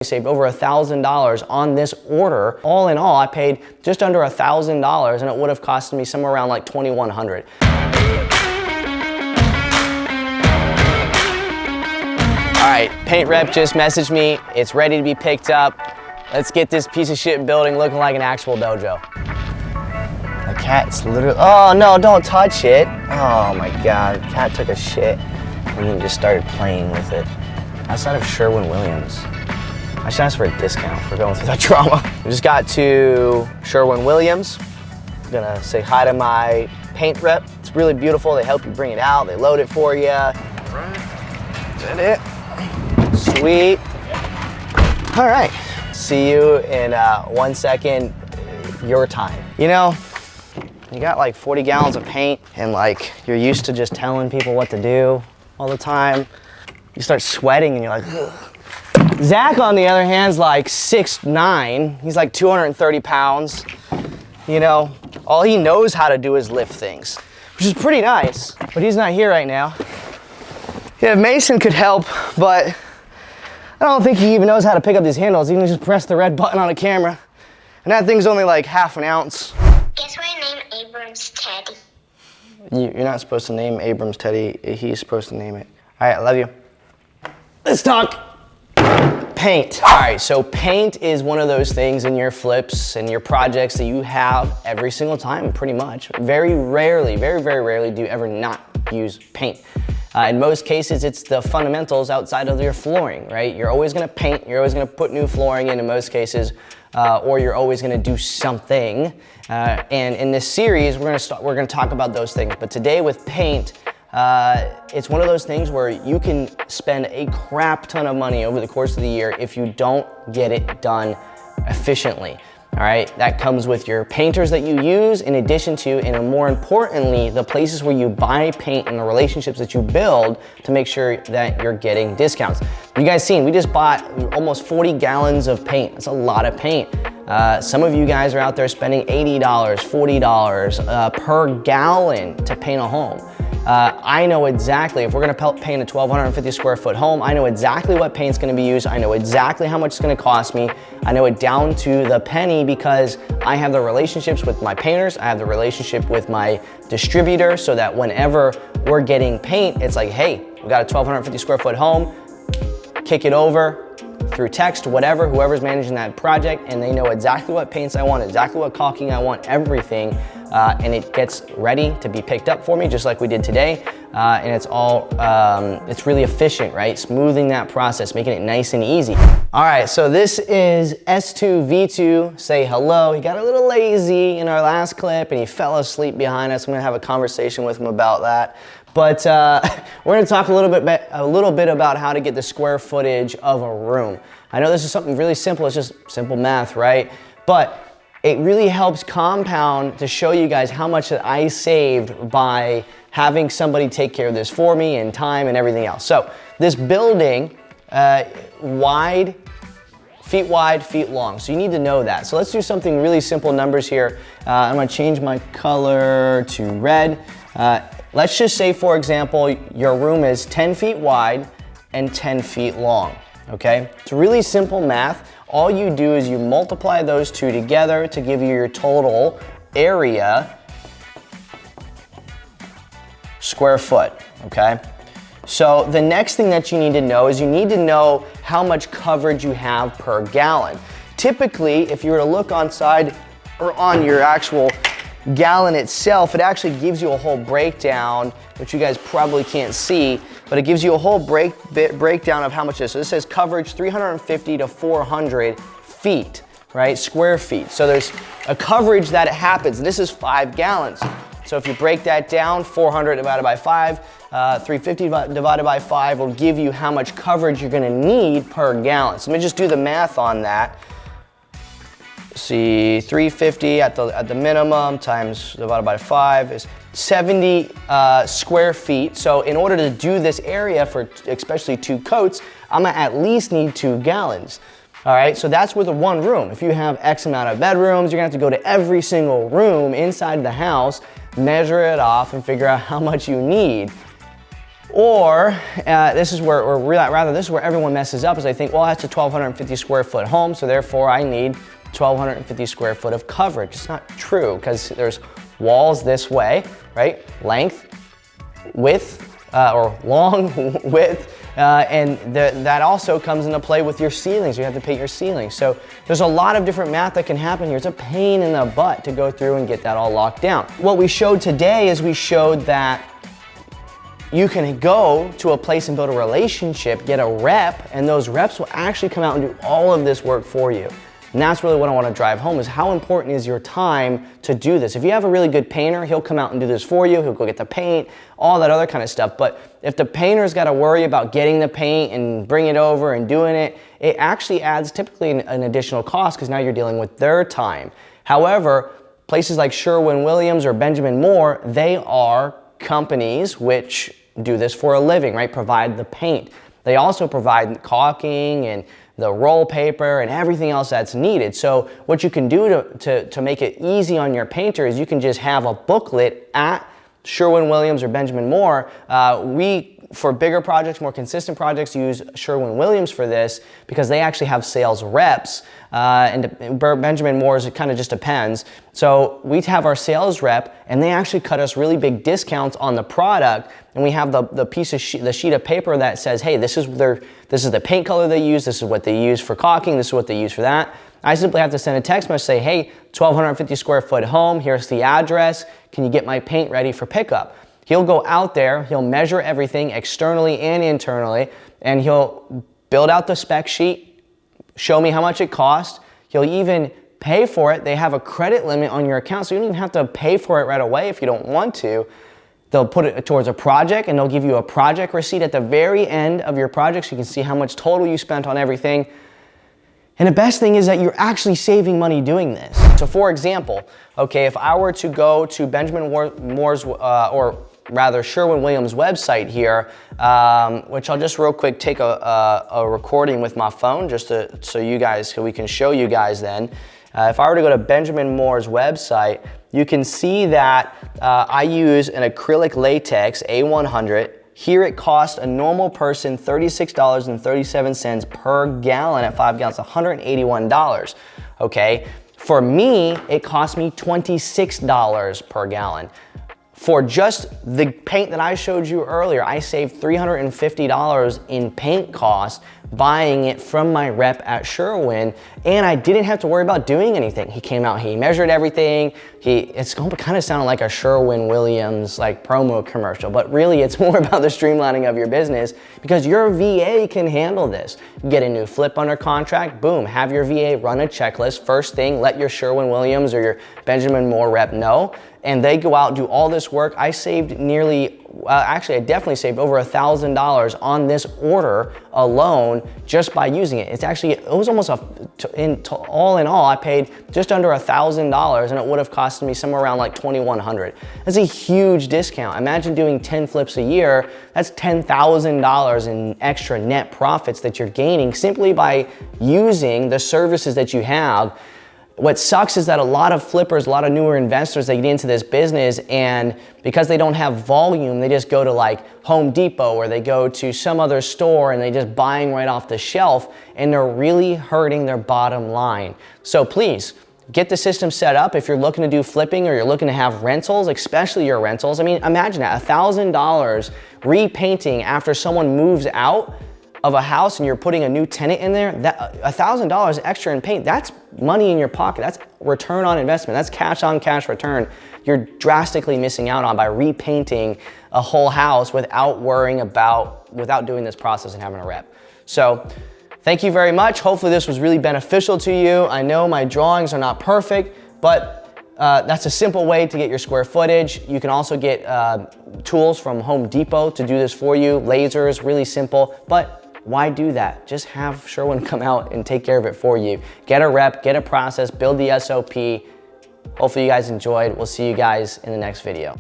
saved over $1,000 on this order. All in all, I paid just under $1,000 and it would have cost me somewhere around like $2,100. All right, paint rep just messaged me. It's ready to be picked up. Let's get this piece of shit building looking like an actual dojo. The cat's literally, oh no, don't touch it. Oh my God, the cat took a shit and he just started playing with it. Outside of Sherwin-Williams. I should ask for a discount for going through that trauma. We just got to Sherwin-Williams. I'm gonna say hi to my paint rep. It's really beautiful. They help you bring it out. They load it for you. All right, is that it? Sweet. All right, see you in 1 second, your time. You know, you got like 40 gallons of paint and like you're used to just telling people what to do all the time. You start sweating and you're like, ugh. Zach, on the other hand, is like 6'9". He's like 230 pounds. You know, all he knows how to do is lift things, which is pretty nice, but he's not here right now. Yeah, Mason could help, but I don't think he even knows how to pick up these handles. He can just press the red button on a camera, and that thing's only like ½ an ounce. Guess what I named Abrams Teddy? You're not supposed to name Abrams Teddy. He's supposed to name it. All right, I love you. Let's talk paint. All right, so paint is one of those things in your flips and your projects that you have every single time, pretty much. Very rarely, very, very rarely do you ever not use paint. In most cases, it's the fundamentals outside of your flooring, right? You're always gonna paint, you're always gonna put new flooring in most cases, or you're always gonna do something. And in this series, we're gonna talk about those things. But today with paint, it's one of those things where you can spend a crap ton of money over the course of the year if you don't get it done efficiently. All right, that comes with your painters that you use, in addition to, and more importantly, the places where you buy paint and the relationships that you build to make sure that you're getting discounts. You guys seen, we just bought almost 40 gallons of paint. That's a lot of paint. Some of you guys are out there spending $80, $40 per gallon to paint a home. I know exactly, if we're gonna paint a 1,250 square foot home, I know exactly what paint's gonna be used. I know exactly how much it's gonna cost me. I know it down to the penny because I have the relationships with my painters. I have the relationship with my distributor so that whenever we're getting paint, it's like, hey, we got a 1,250 square foot home, kick it over through text, whatever, whoever's managing that project, and they know exactly what paints I want, exactly what caulking I want, everything. And it gets ready to be picked up for me, just like we did today. And it's all, it's really efficient, right? Smoothing that process, making it nice and easy. All right, so this is S2V2, say hello. He got a little lazy in our last clip and he fell asleep behind us. I'm gonna have a conversation with him about that. But we're gonna talk a little bit about how to get the square footage of a room. I know this is something really simple, it's just simple math, right? But it really helps compound to show you guys how much that I saved by having somebody take care of this for me and time and everything else. So this building, feet wide, feet long. So you need to know that. So let's do something really simple numbers here. I'm gonna change my color to red. Let's just say, for example, your room is 10 feet wide and 10 feet long, okay? It's really simple math. All you do is you multiply those two together to give you your total area square foot, okay? So the next thing that you need to know is you need to know how much coverage you have per gallon. Typically, if you were to look on side or on your actual gallon itself, it actually gives you a whole breakdown, which you guys probably can't see, but it gives you a whole breakdown of how much it is. So this says coverage 350 to 400 feet, right? Square feet. So there's a coverage that it happens. This is 5 gallons. So if you break that down, 400 divided by 5, 350 divided by 5 will give you how much coverage you're gonna need per gallon. So let me just do the math on that. See, 350 at the minimum times divided by 5 is 70 square feet. So in order to do this area for especially 2 coats, I'm gonna at least need 2 gallons. All right, so that's with a 1 room. If you have X amount of bedrooms, you're gonna have to go to every single room inside the house, measure it off and figure out how much you need. Or this is where, or rather this is where everyone messes up, is they think, well, that's a 1,250 square foot home, so therefore I need 1,250 square foot of coverage. It's not true, because there's walls this way, right? Length, width, or long, width, and that also comes into play with your ceilings. You have to paint your ceilings. So there's a lot of different math that can happen here. It's a pain in the butt to go through and get that all locked down. What we showed today is we showed that you can go to a place and build a relationship, get a rep, and those reps will actually come out and do all of this work for you. And that's really what I want to drive home, is how important is your time to do this. If you have a really good painter, he'll come out and do this for you. He'll go get the paint, all that other kind of stuff. But if the painter's got to worry about getting the paint and bringing it over and doing it, it actually adds typically an additional cost, because now you're dealing with their time. However, places like Sherwin-Williams or Benjamin Moore, they are companies which do this for a living, right? Provide the paint. They also provide caulking and the roll paper and everything else that's needed. So what you can do to make it easy on your painter is you can just have a booklet at Sherwin-Williams or Benjamin Moore. For bigger projects, more consistent projects, use Sherwin-Williams for this, because they actually have sales reps, and Benjamin Moore's, it kind of just depends. So we have our sales rep, and they actually cut us really big discounts on the product, and we have the sheet of paper that says, hey, this is the paint color they use, this is what they use for caulking, this is what they use for that. I simply have to send a text message, say, hey, 1,250 square foot home, here's the address, can you get my paint ready for pickup? He'll go out there, he'll measure everything externally and internally, and he'll build out the spec sheet, show me how much it costs. He'll even pay for it. They have a credit limit on your account, so you don't even have to pay for it right away if you don't want to. They'll put it towards a project, and they'll give you a project receipt at the very end of your project, so you can see how much total you spent on everything. And the best thing is that you're actually saving money doing this. So for example, okay, if I were to go to Benjamin Moore's, or rather Sherwin-Williams website here, which I'll just real quick take a recording with my phone, just so we can show you guys then. If I were to go to Benjamin Moore's website, you can see that I use an acrylic latex A100. Here it costs a normal person $36.37 per gallon at 5 gallons, $181, okay? For me, it cost me $26 per gallon. For just the paint that I showed you earlier, I saved $350 in paint costs buying it from my rep at Sherwin, and I didn't have to worry about doing anything. He came out, he measured everything. It's going to kind of sound like a Sherwin-Williams like promo commercial, but really it's more about the streamlining of your business, because your VA can handle this. Get a new flip under contract, boom, have your VA run a checklist. First thing, let your Sherwin-Williams or your Benjamin Moore rep know, and they go out and do all this work. I saved actually I definitely saved over $1,000 on this order alone just by using it. It was almost all in all, I paid just under $1,000, and it would have costed me somewhere around like $2,100. That's a huge discount. Imagine doing 10 flips a year. That's $10,000 in extra net profits that you're gaining simply by using the services that you have. What sucks is that a lot of flippers, a lot of newer investors, they get into this business, and because they don't have volume, they just go to like Home Depot, or they go to some other store and they just buying right off the shelf, and they're really hurting their bottom line. So please, get the system set up if you're looking to do flipping or you're looking to have rentals, especially your rentals. I mean, imagine that, $1,000 repainting after someone moves out of a house and you're putting a new tenant in there, that $1,000 extra in paint, that's money in your pocket. That's return on investment. That's cash on cash return you're drastically missing out on by repainting a whole house without doing this process and having a rep. So thank you very much. Hopefully this was really beneficial to you. I know my drawings are not perfect, but that's a simple way to get your square footage. You can also get tools from Home Depot to do this for you. Lasers, really simple, but why do that? Just have Sherwin come out and take care of it for you. Get a rep, get a process, build the SOP. Hopefully you guys enjoyed. We'll see you guys in the next video.